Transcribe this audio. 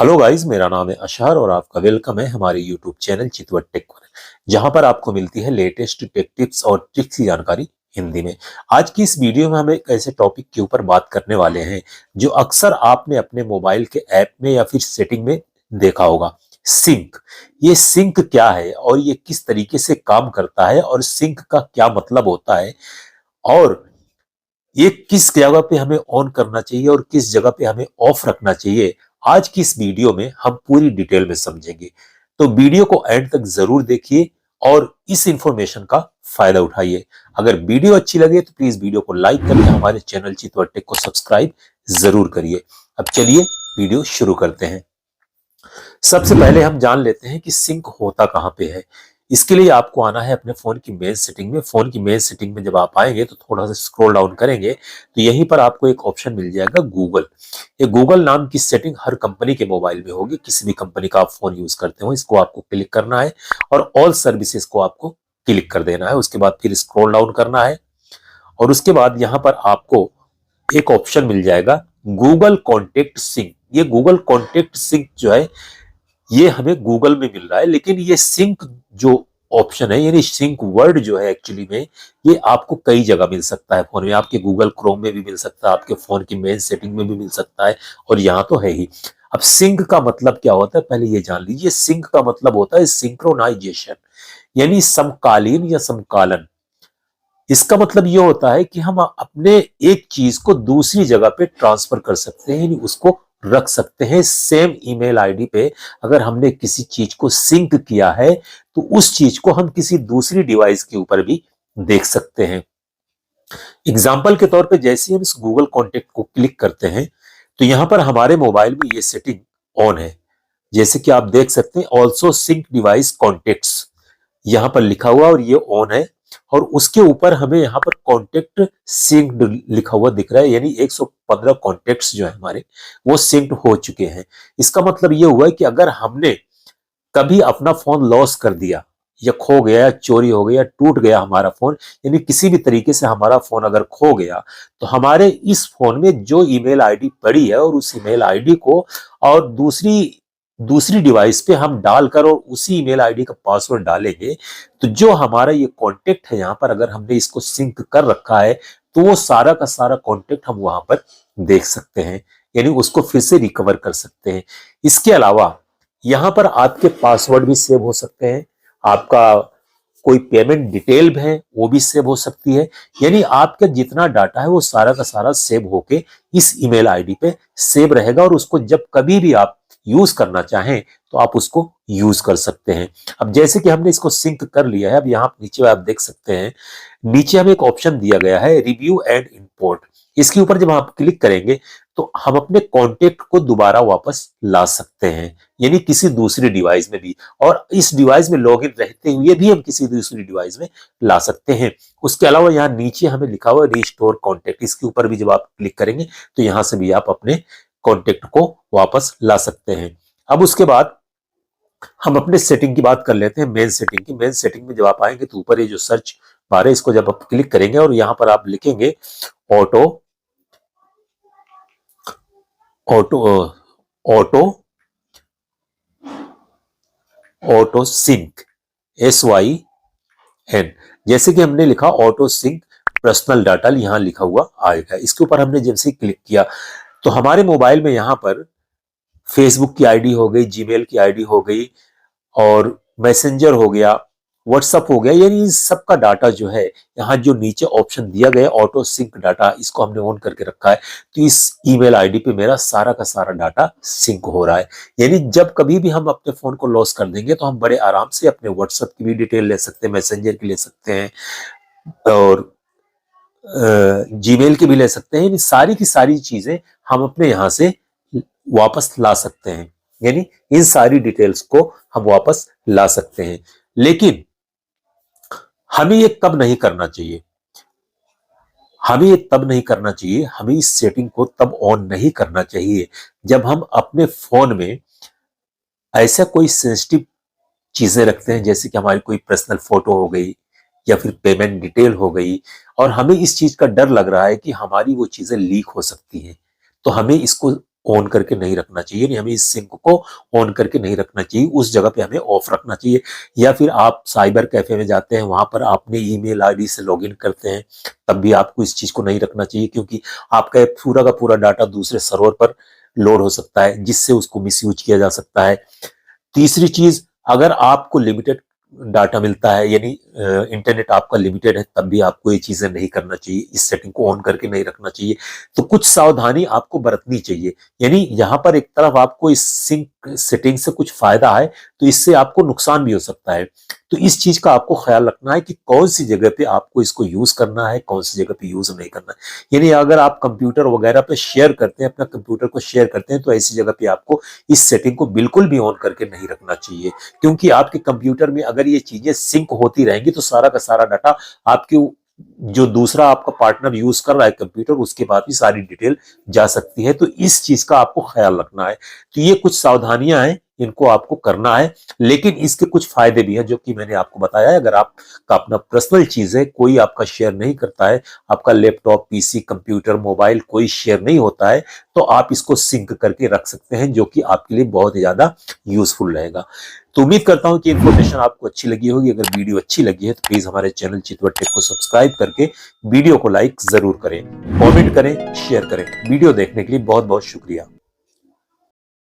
Hello guys, मेरा नाम है अशहर और आपका वेलकम है हमारे यूट्यूब चैनल चितवट टेक पर, जहां पर आपको मिलती है लेटेस्ट टेक टिप्स और ट्रिक्स की जानकारी हिंदी में। आज की इस वीडियो में हम एक ऐसे टॉपिक के ऊपर बात करने वाले हैं जो अक्सर आपने अपने मोबाइल के ऐप में या फिर सेटिंग में देखा होगा। सिंक। ये सिंक क्या है और ये किस तरीके से काम करता है और सिंक का क्या मतलब होता है और ये किस जगह पे हमें ऑन करना चाहिए और किस जगह पे हमें ऑफ रखना चाहिए, आज की इस वीडियो में हम पूरी डिटेल में समझेंगे। तो वीडियो को एंड तक जरूर देखिए और इस इंफॉर्मेशन का फायदा उठाइए। अगर वीडियो अच्छी लगे तो प्लीज वीडियो को लाइक करके हमारे चैनल चितवट टेक को सब्सक्राइब जरूर करिए। अब चलिए वीडियो शुरू करते हैं। सबसे पहले हम जान लेते हैं कि सिंक होता कहाँ पे है। इसके लिए आपको आना है अपने फोन की मेन सेटिंग में। फोन की मेन सेटिंग में जब आप आएंगे तो थोड़ा सा स्क्रॉल डाउन करेंगे तो यहीं पर आपको एक ऑप्शन मिल जाएगा गूगल। ये गूगल नाम की सेटिंग हर कंपनी के मोबाइल में होगी। किसी भी कंपनी का आप फोन यूज करते हो इसको आपको क्लिक करना है और ऑल सर्विसेज को आपको क्लिक कर देना है। उसके बाद फिर स्क्रॉल डाउन करना है और उसके बाद यहाँ पर आपको एक ऑप्शन मिल जाएगा गूगल कॉन्टेक्ट सिंक। ये गूगल कॉन्टेक्ट सिंक जो है ये हमें गूगल में मिल रहा है, लेकिन ये सिंक जो ऑप्शन है यानी सिंक वर्ड जो है एक्चुअली में ये आपको कई जगह मिल सकता है। फोन में आपके गूगल क्रोम में भी मिल सकता है, आपके फोन की मेन सेटिंग में भी मिल सकता है और यहाँ तो है ही। अब सिंक का मतलब क्या होता है पहले ये जान लीजिए। सिंक का मतलब होता है सिंक्रोनाइजेशन यानी समकालीन या समकालन। इसका मतलब ये होता है कि हम अपने एक चीज को दूसरी जगह पे ट्रांसफर कर सकते हैं यानी उसको रख सकते हैं सेम ईमेल आईडी पे। अगर हमने किसी चीज को सिंक किया है तो उस चीज को हम किसी दूसरी डिवाइस के ऊपर भी देख सकते हैं। एग्जाम्पल के तौर पे जैसे ही हम इस गूगल कॉन्टेक्ट को क्लिक करते हैं तो यहां पर हमारे मोबाइल में ये सेटिंग ऑन है। जैसे कि आप देख सकते हैं ऑल्सो सिंक डिवाइस कॉन्टेक्ट्स यहां पर लिखा हुआ और ये ऑन है और उसके ऊपर हमें यहाँ पर कॉन्टेक्ट सिंक्ड लिखा हुआ दिख रहा है यानी 115 कॉन्टेक्ट्स जो है हमारे वो सिंक्ड हो चुके हैं। इसका मतलब ये हुआ है कि अगर हमने कभी अपना फोन लॉस कर दिया या खो गया या चोरी हो गया या टूट गया हमारा फोन, यानी किसी भी तरीके से हमारा फोन अगर खो गया तो हमारे इस फोन में जो ईमेल आईडी पड़ी है और उस ईमेल आईडी को और दूसरी दूसरी डिवाइस पे हम डालकर और उसी ईमेल आईडी का पासवर्ड डालेंगे तो जो हमारा ये कांटेक्ट है यहाँ पर अगर हमने इसको सिंक कर रखा है तो वो सारा का सारा कांटेक्ट हम वहां पर देख सकते हैं यानी उसको फिर से रिकवर कर सकते हैं। इसके अलावा यहाँ पर आपके पासवर्ड भी सेव हो सकते हैं, आपका कोई पेमेंट डिटेल है वो भी सेव हो सकती है। यानी आपका जितना डाटा है वो सारा का सारा सेव होके इस ईमेल आईडी पे सेव रहेगा और उसको जब कभी भी आप यूज करना चाहें तो आप उसको यूज कर सकते हैं। अब जैसे कि हमने इसको सिंक कर लिया है, अब यहाँ नीचे आप देख सकते हैं नीचे हमें एक ऑप्शन दिया गया है रिव्यू एंड इंपोर्ट। इसके ऊपर जब आप क्लिक करेंगे तो हम अपने कॉन्टेक्ट को दोबारा वापस ला सकते हैं यानी किसी दूसरी डिवाइस में भी, और इस डिवाइस में लॉगिन रहते हुए भी हम किसी दूसरी डिवाइस में ला सकते हैं। उसके अलावा यहाँ नीचे हमें लिखा हुआ रिस्टोर कॉन्टेक्ट, इसके ऊपर भी जब आप क्लिक करेंगे तो यहाँ से भी आप अपने कॉन्टेक्ट को वापस ला सकते हैं। अब उसके बाद हम अपने सेटिंग की बात कर लेते हैं। मेन सेटिंग की, मेन सेटिंग में जब आप आएंगे तो ऊपर ये जो सर्च बार है इसको जब आप क्लिक करेंगे और यहाँ पर आप लिखेंगे auto auto auto auto sync SYN। जैसे कि हमने लिखा ऑटो सिंक पर्सनल डाटा यहाँ लिखा हुआ आएगा। इसके ऊपर हमने जैसे क्लिक किया तो हमारे मोबाइल में यहाँ पर फेसबुक की आईडी हो गई, जीमेल की आईडी हो गई और मैसेंजर हो गया, व्हाट्सअप हो गया, यानी इन सब का डाटा जो है यहाँ जो नीचे ऑप्शन दिया गया ऑटो सिंक डाटा इसको हमने ऑन करके रखा है तो इस ईमेल आईडी पे मेरा सारा का सारा डाटा सिंक हो रहा है। यानी जब कभी भी हम अपने फोन को लॉस कर देंगे तो हम बड़े आराम से अपने व्हाट्सएप की भी डिटेल ले सकते हैं, मैसेंजर की ले सकते हैं और जीमेल की भी ले सकते हैं। यानी सारी की सारी चीजें हम अपने यहाँ से वापस ला सकते हैं, यानी इन सारी डिटेल्स को हम वापस ला सकते हैं। लेकिन हमें ये कब नहीं करना चाहिए, हमें ये तब नहीं करना चाहिए, हमें इस सेटिंग को तब ऑन नहीं करना चाहिए जब हम अपने फोन में ऐसा कोई सेंसिटिव चीजें रखते हैं जैसे कि हमारी कोई पर्सनल फोटो हो गई या फिर पेमेंट डिटेल हो गई और हमें इस चीज का डर लग रहा है कि हमारी वो चीजें लीक हो सकती हैं। तो हमें इसको ऑन करके नहीं रखना चाहिए, यानी हमें इस सिंक को ऑन करके नहीं रखना चाहिए, उस जगह पे हमें ऑफ रखना चाहिए। या फिर आप साइबर कैफे में जाते हैं, वहां पर आपने ईमेल आईडी से लॉगिन करते हैं, तब भी आपको इस चीज को नहीं रखना चाहिए, क्योंकि आपका पूरा का पूरा डाटा दूसरे सर्वर पर लोड हो सकता है, जिससे उसको मिसयूज किया जा सकता है। तीसरी चीज, अगर आपको लिमिटेड डाटा मिलता है, यानी इंटरनेट आपका लिमिटेड है, तब भी आपको ये चीजें नहीं करना चाहिए, इस सेटिंग को ऑन करके नहीं रखना चाहिए। तो कुछ सावधानी आपको बरतनी चाहिए। यानी यहाँ पर एक तरफ आपको इस सिंक सेटिंग से कुछ फायदा है, तो इससे आपको नुकसान भी हो सकता है। तो इस चीज का आपको ख्याल रखना है कि कौन सी जगह पे आपको इसको यूज करना है, कौन सी जगह पे यूज नहीं करना है। यानी अगर आप कंप्यूटर वगैरह पे शेयर करते हैं, अपना कंप्यूटर को शेयर करते हैं, तो ऐसी जगह पे आपको इस सेटिंग को बिल्कुल भी ऑन करके नहीं रखना चाहिए, क्योंकि आपके कंप्यूटर में अगर ये चीजें सिंक होती रहेंगी तो सारा का सारा डाटा आपके जो दूसरा आपका पार्टनर यूज कर रहा है कंप्यूटर, उसके बाद भी सारी डिटेल जा सकती है। तो इस चीज का आपको ख्याल रखना है। तो ये कुछ सावधानियां हैं, इनको आपको करना है, लेकिन इसके कुछ फायदे भी हैं जो कि मैंने आपको बताया है। अगर आपका अपना पर्सनल चीज है, कोई आपका शेयर नहीं करता है, आपका लैपटॉप, पीसी, कंप्यूटर, मोबाइल कोई शेयर नहीं होता है, तो आप इसको सिंक करके रख सकते हैं, जो कि आपके लिए बहुत ही ज्यादा यूजफुल रहेगा। तो उम्मीद करता हूं कि इन्फॉर्मेशन आपको अच्छी लगी होगी। अगर वीडियो अच्छी लगी है तो प्लीज हमारे चैनल चितवट टेक को सब्सक्राइब करके वीडियो को लाइक जरूर करें, कमेंट करें, शेयर करें। वीडियो देखने के लिए बहुत बहुत शुक्रिया।